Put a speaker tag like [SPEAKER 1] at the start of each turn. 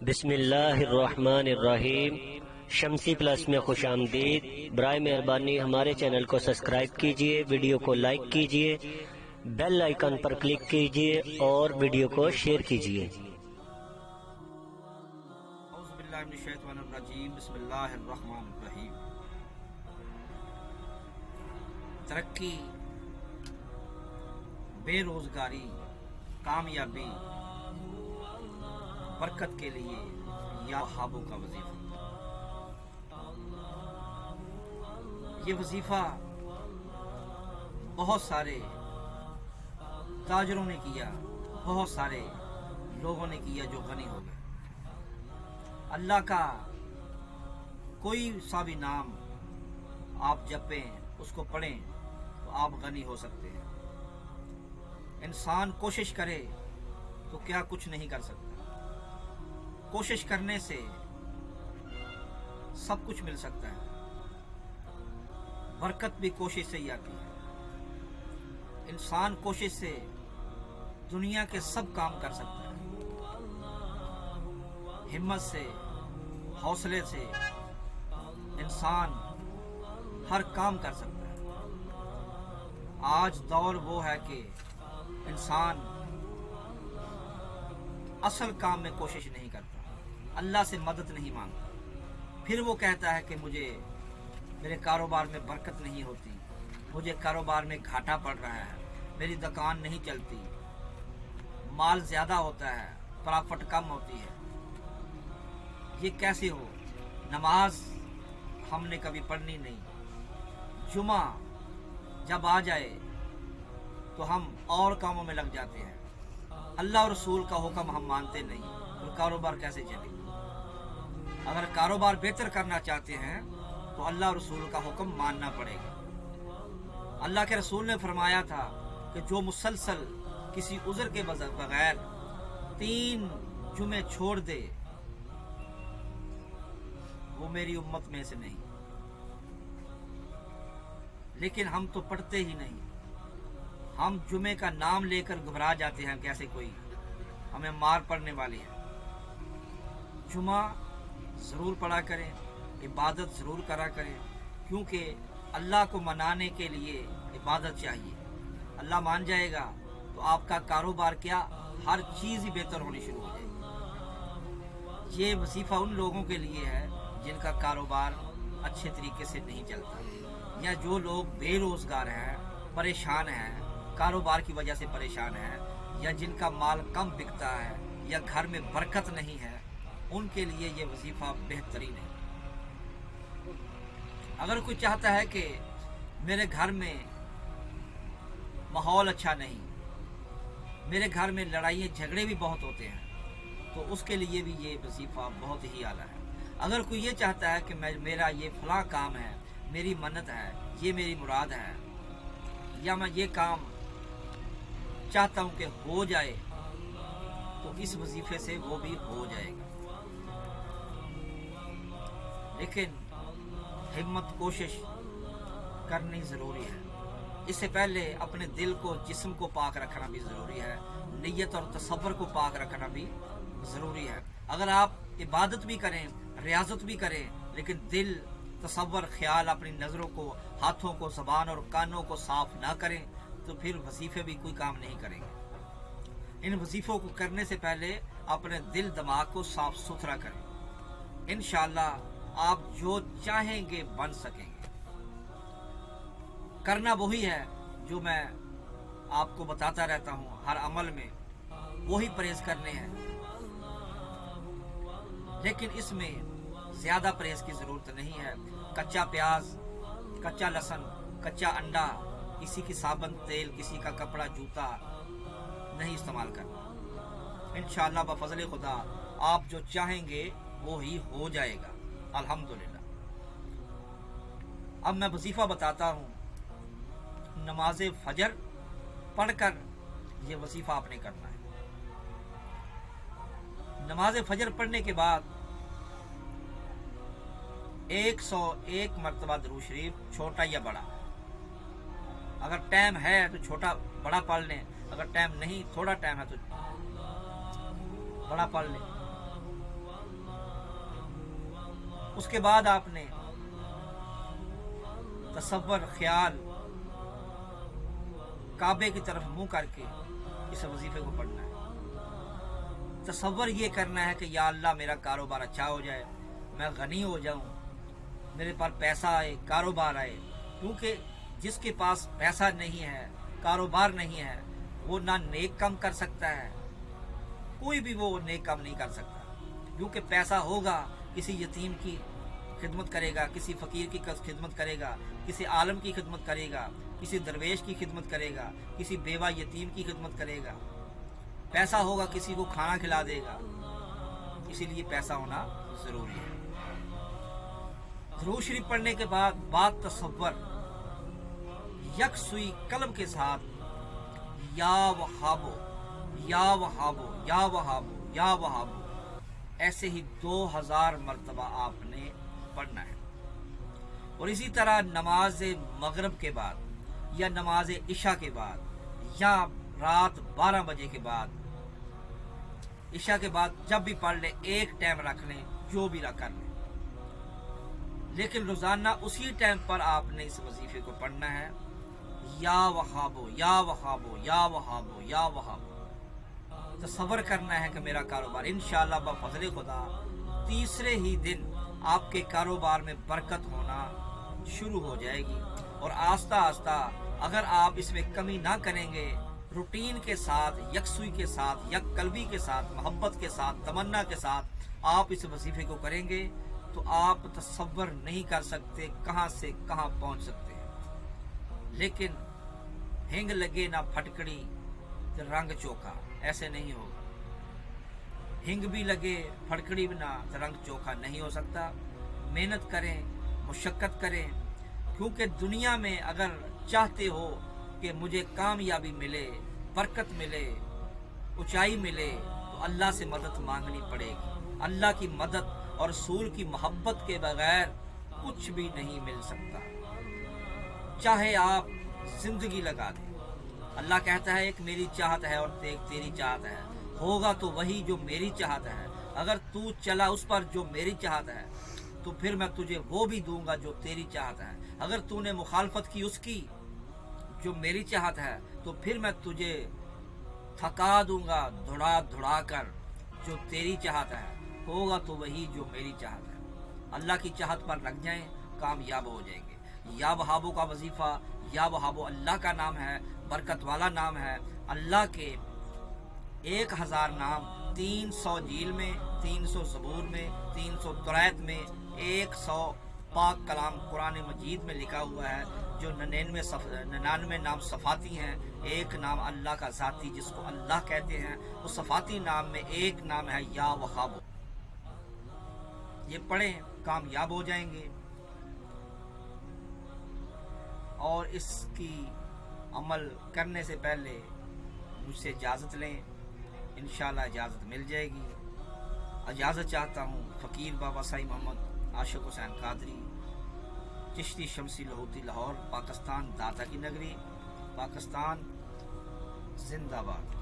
[SPEAKER 1] بسم اللہ الرحمن الرحیم۔ شمسی پلس میں خوش آمدید۔ برائے مہربانی ہمارے چینل کو سبسکرائب کیجئے، ویڈیو کو لائک کیجئے، بیل آئیکن پر کلک کیجئے اور ویڈیو کو شیئر کیجئے۔
[SPEAKER 2] اعوذ باللہ من الشیطان الرجیم، بسم اللہ الرحمن الرحیم۔ ترقی، بے روزگاری، کامیابی، برکت کے لیے یا خوابوں کا وظیفہ۔ یہ وظیفہ بہت سارے تاجروں نے کیا، بہت سارے لوگوں نے کیا جو غنی ہو گئے۔ اللہ کا کوئی سا بھی نام آپ جپیں، اس کو پڑھیں تو آپ غنی ہو سکتے ہیں۔ انسان کوشش کرے تو کیا کچھ نہیں کر سکتا۔ کوشش کرنے سے سب کچھ مل سکتا ہے۔ برکت بھی کوشش سے ہی آتی ہے۔ انسان کوشش سے دنیا کے سب کام کر سکتا ہے۔ ہمت سے، حوصلے سے انسان ہر کام کر سکتا ہے۔ آج دور وہ ہے کہ انسان اصل کام میں کوشش نہیں کرتا، اللہ سے مدد نہیں مانگتا۔ پھر وہ کہتا ہے کہ میرے کاروبار میں برکت نہیں ہوتی، مجھے کاروبار میں گھاٹا پڑ رہا ہے، میری دکان نہیں چلتی، مال زیادہ ہوتا ہے، پرافٹ کم ہوتی ہے۔ یہ کیسے ہو؟ نماز ہم نے کبھی پڑھنی نہیں، جمعہ جب آ جائے تو ہم اور کاموں میں لگ جاتے ہیں، اللہ اور رسول کا حکم ہم مانتے نہیں، تو کاروبار کیسے چلے؟ اگر کاروبار بہتر کرنا چاہتے ہیں تو اللہ اور رسول کا حکم ماننا پڑے گا۔ اللہ کے رسول نے فرمایا تھا کہ جو مسلسل کسی عذر کے بغیر 3 جمعے چھوڑ دے وہ میری امت میں سے نہیں۔ لیکن ہم تو پڑھتے ہی نہیں، ہم جمعے کا نام لے کر گھبرا جاتے ہیں کیسے کوئی ہمیں مار پڑنے والی ہے۔ جمعہ ضرور پڑھا کریں، عبادت ضرور کرا کریں، کیونکہ اللہ کو منانے کے لیے عبادت چاہیے۔ اللہ مان جائے گا تو آپ کا کاروبار کیا، ہر چیز ہی بہتر ہونی شروع ہو جائے گی۔ یہ وظیفہ ان لوگوں کے لیے ہے جن کا کاروبار اچھے طریقے سے نہیں چلتا، یا جو لوگ بے روزگار ہیں، پریشان ہیں، کاروبار کی وجہ سے پریشان ہیں، یا جن کا مال کم بکتا ہے، یا گھر میں برکت نہیں ہے، ان کے لیے یہ وظیفہ بہترین ہے۔ اگر کوئی چاہتا ہے کہ میرے گھر میں ماحول اچھا نہیں، میرے گھر میں لڑائیاں جھگڑے بھی بہت ہوتے ہیں، تو اس کے لیے بھی یہ وظیفہ بہت ہی اعلیٰ ہے۔ اگر کوئی یہ چاہتا ہے کہ میرا یہ فلاں کام ہے، میری منت ہے، یہ میری مراد ہے، یا میں یہ کام چاہتا ہوں کہ ہو جائے، تو اس وظیفے سے وہ بھی ہو جائے گا۔ لیکن ہمت، کوشش کرنی ضروری ہے۔ اس سے پہلے اپنے دل کو، جسم کو پاک رکھنا بھی ضروری ہے، نیت اور تصور کو پاک رکھنا بھی ضروری ہے۔ اگر آپ عبادت بھی کریں، ریاضت بھی کریں، لیکن دل، تصور، خیال، اپنی نظروں کو، ہاتھوں کو، زبان اور کانوں کو صاف نہ کریں تو پھر وظیفے بھی کوئی کام نہیں کریں گے۔ ان وظیفوں کو کرنے سے پہلے اپنے دل، دماغ کو صاف ستھرا کریں۔ انشاءاللہ آپ جو چاہیں گے بن سکیں گے۔ کرنا وہی ہے جو میں آپ کو بتاتا رہتا ہوں، ہر عمل میں وہی پرہیز کرنے ہیں، لیکن اس میں زیادہ پرہیز کی ضرورت نہیں ہے۔ کچا پیاز، کچا لہسن، کچا انڈا، کسی کی صابن، تیل، کسی کا کپڑا، جوتا نہیں استعمال کرنا۔ انشاءاللہ بفضل خدا آپ جو چاہیں گے وہی ہو جائے گا، الحمدللہ۔ اب میں وظیفہ بتاتا ہوں۔ نماز فجر پڑھ کر یہ وظیفہ آپ نے کرنا ہے۔ نماز فجر پڑھنے کے بعد 101 مرتبہ درود شریف، چھوٹا یا بڑا۔ اگر ٹائم ہے تو چھوٹا بڑا پڑھ لیں، اگر ٹائم نہیں، تھوڑا ٹائم ہے تو بڑا پڑھ لیں۔ اس کے بعد آپ نے تصور خیال کعبے کی طرف منہ کر کے اس وظیفے کو پڑھنا ہے۔ تصور یہ کرنا ہے کہ یا اللہ میرا کاروبار اچھا ہو جائے، میں غنی ہو جاؤں، میرے پاس پیسہ آئے، کاروبار آئے، کیونکہ جس کے پاس پیسہ نہیں ہے، کاروبار نہیں ہے، وہ نہ نیک کام کر سکتا ہے، کوئی بھی وہ نیک کام نہیں کر سکتا، کیونکہ پیسہ ہوگا کسی یتیم کی خدمت کرے گا، کسی فقیر کی خدمت کرے گا، کسی عالم کی خدمت کرے گا، کسی درویش کی خدمت کرے گا، کسی بیوہ یتیم کی خدمت کرے گا، پیسہ ہوگا کسی کو کھانا کھلا دے گا، اسی لیے پیسہ ہونا ضروری ہے۔ درود شریف پڑھنے کے بعد تصور یکسوئی قلب کے ساتھ یا وہابو یا وہابو یا وہابو یا وہابو ایسے ہی 2000 مرتبہ آپ نے پڑھنا ہے۔ اور اسی طرح نماز مغرب کے بعد یا نماز عشاء کے بعد یا رات 12 بجے کے بعد، عشاء کے بعد جب بھی پڑھ لیں، ایک ٹائم رکھ لیں، جو بھی رکھ کر لیں، لیکن روزانہ اسی ٹائم پر آپ نے اس وظیفے کو پڑھنا ہے، یا وہابو یا وہابو یا وہابو یا وہابو۔ تصور کرنا ہے کہ میرا کاروبار انشاءاللہ بفضل خدا تیسرے ہی دن آپ کے کاروبار میں برکت ہونا شروع ہو جائے گی، اور آہستہ آہستہ اگر آپ اس میں کمی نہ کریں گے، روٹین کے ساتھ، یکسوئی کے ساتھ، یک قلبی کے ساتھ، محبت کے ساتھ، تمنا کے ساتھ آپ اس وظیفے کو کریں گے تو آپ تصور نہیں کر سکتے کہاں سے کہاں پہنچ سکتے ہیں۔ لیکن ہنگ لگے نہ پھٹکڑی تو رنگ چوکھا، ایسے نہیں ہوگا۔ ہنگ بھی لگے پھٹکڑی بھی نہ تو رنگ چوکھا نہیں ہو سکتا۔ محنت کریں، مشقت کریں، کیونکہ دنیا میں اگر چاہتے ہو کہ مجھے کامیابی ملے، برکت ملے، اونچائی ملے، تو اللہ سے مدد مانگنی پڑے گی۔ اللہ کی مدد اور رسول کی محبت کے بغیر کچھ بھی نہیں مل سکتا، چاہے آپ زندگی لگا دیں۔ اللہ کہتا ہے ایک میری چاہت ہے اور ایک تیری چاہت ہے، ہوگا تو وہی جو میری چاہت ہے۔ اگر تو چلا اس پر جو میری چاہت ہے تو پھر میں تجھے وہ بھی دوں گا جو تیری چاہت ہے۔ اگر تو نے مخالفت کی اس کی جو میری چاہت ہے تو پھر میں تجھے تھکا دوں گا دھڑا کر جو تیری چاہت ہے، ہوگا تو وہی جو میری چاہت ہے۔ اللہ کی چاہت پر لگ جائیں، کامیاب ہو جائیں گے۔ یا وہابو کا وظیفہ، یا وہابو اللہ کا نام ہے، برکت والا نام ہے۔ اللہ کے 1000 نام 300 جیل میں، 300 زبور میں، 300 تورات میں، 100 پاک کلام قرآن مجید میں لکھا ہوا ہے، جو 99 نام صفاتی ہیں، ایک نام اللہ کا ذاتی جس کو اللہ کہتے ہیں۔ اس صفاتی نام میں ایک نام ہے یا وہابو۔ یہ پڑھیں، کامیاب ہو جائیں گے، اور اس کی عمل کرنے سے پہلے مجھ سے اجازت لیں، انشاءاللہ اجازت مل جائے گی۔ اجازت چاہتا ہوں فقیر بابا سائی محمد عاشق حسین قادری، چشتی شمسی لاہوتی، لاہور، پاکستان، داتا کی نگری، پاکستان زندہ باد۔